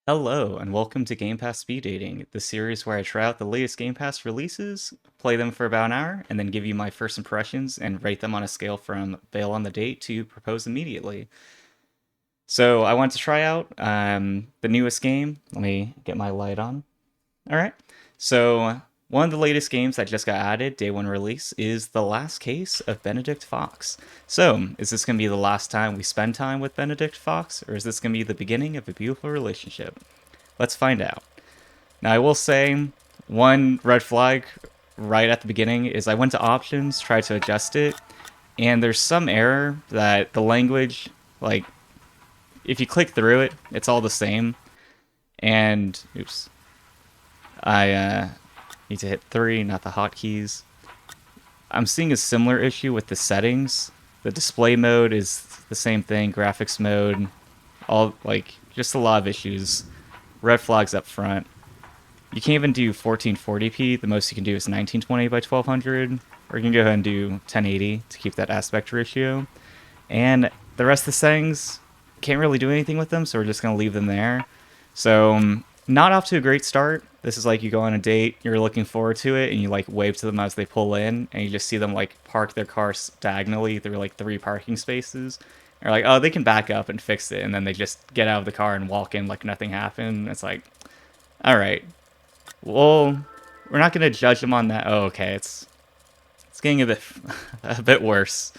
Hello, and welcome to Game Pass Speed Dating, the series where I try out the latest Game Pass releases, play them for about an hour, and then give you my first impressions and rate them on a scale from bail on the date to propose immediately. So I want to try out the newest game. Let me get my light on. All right. So one of the latest games that just got added, day one release, is The Last Case of Benedict Fox. So is this going to be the last time we spend time with Benedict Fox, or is this going to be the beginning of a beautiful relationship? Let's find out. Now, I will say one red flag right at the beginning is I went to options, tried to adjust it, and there's some error that the language, like, if you click through it, it's all the same. And, oops, I need to hit 3, not the hotkeys. I'm seeing a similar issue with the settings. The display mode is the same thing, graphics mode, all, like, just a lot of issues. Red flags up front. You can't even do 1440p. The most you can do is 1920 by 1200. Or you can go ahead and do 1080 to keep that aspect ratio. And the rest of the settings, can't really do anything with them, so we're just going to leave them there. So, not off to a great start. This is like you go on a date, you're looking forward to it, and you like wave to them as they pull in, and you just see them like park their car diagonally through like 3 parking spaces. Or like, oh, they can back up and fix it, and then they just get out of the car and walk in like nothing happened. It's like, all right, well, we're not gonna judge them on that. Oh, okay, it's getting a bit a bit worse.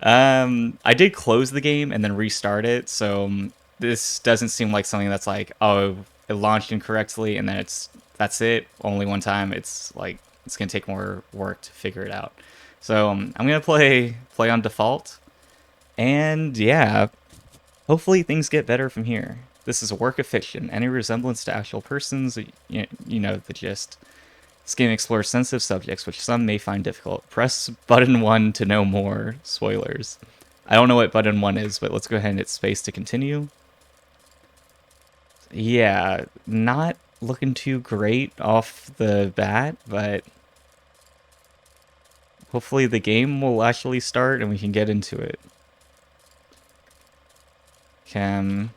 I did close the game and then restart it, so this doesn't seem like something that's like, oh, it launched incorrectly and then that's it. Only one time. It's like it's gonna take more work to figure it out. So I'm gonna play on default, and yeah, hopefully things get better from here. This is a work of fiction. Any resemblance to actual persons, you know the gist. This game explores sensitive subjects, which some may find difficult. Press button 1 to know more. Spoilers. I don't know what button 1 is, but let's go ahead and hit space to continue. Yeah, not looking too great off the bat, but hopefully the game will actually start and we can get into it. Okay, I'm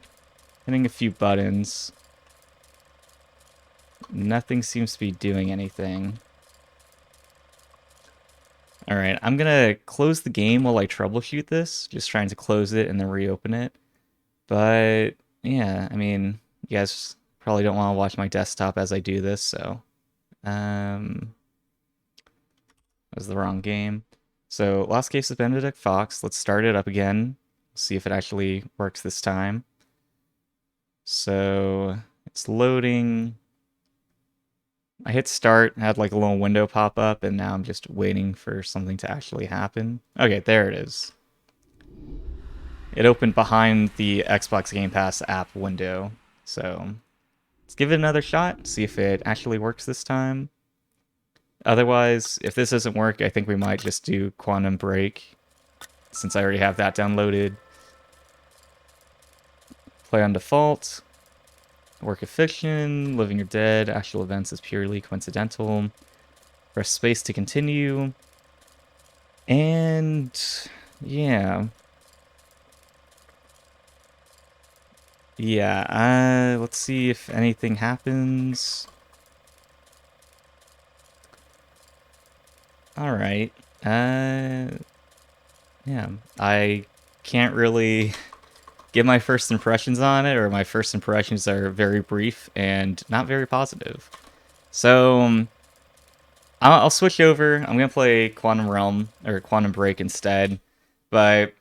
hitting a few buttons. Nothing seems to be doing anything. Alright, I'm gonna close the game while I troubleshoot this. Just trying to close it and then reopen it. But, yeah, I mean, you guys probably don't want to watch my desktop as I do this, so... that was the wrong game. So, Last Case of Benedict Fox. Let's start it up again. See if it actually works this time. So, it's loading. I hit start, had like a little window pop up, and now I'm just waiting for something to actually happen. Okay, there it is. It opened behind the Xbox Game Pass app window. So let's give it another shot, see if it actually works this time. Otherwise, if this doesn't work, I think we might just do Quantum Break, since I already have that downloaded. Play on default. Work of fiction, living or dead, actual events is purely coincidental. Press space to continue. And yeah. Yeah, let's see if anything happens. Alright. Yeah. I can't really give my first impressions on it, or my first impressions are very brief and not very positive. So, I'll switch over. I'm going to play Quantum Realm, or Quantum Break instead. But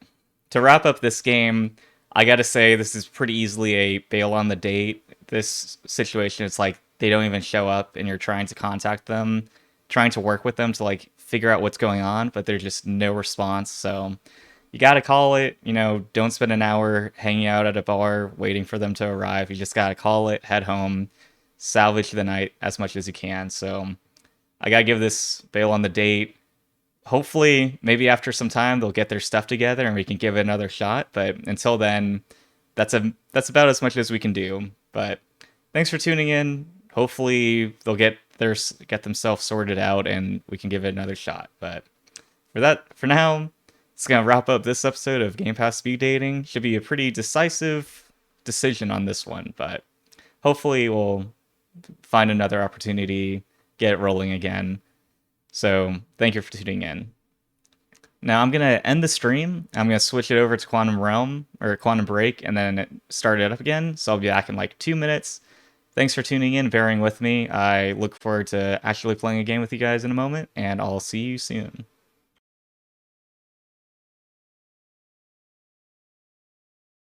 to wrap up this game, I gotta say this is pretty easily a bail on the date. This situation, it's like they don't even show up and you're trying to contact them, trying to work with them to like figure out what's going on, but there's just no response. So you gotta call it, don't spend an hour hanging out at a bar waiting for them to arrive. You just gotta call it, head home, salvage the night as much as you can. So I gotta give this bail on the date. Hopefully, maybe after some time they'll get their stuff together and we can give it another shot. But until then, that's about as much as we can do. But thanks for tuning in. Hopefully they'll get themselves sorted out and we can give it another shot. But for now, it's gonna wrap up this episode of Game Pass Speed Dating. Should be a pretty decisive decision on this one, but hopefully we'll find another opportunity, get it rolling again. So thank you for tuning in. Now I'm gonna end the stream. I'm gonna switch it over to Quantum Realm or Quantum Break, and then start it up again. So I'll be back in like 2 minutes. Thanks for tuning in, bearing with me. I look forward to actually playing a game with you guys in a moment, and I'll see you soon.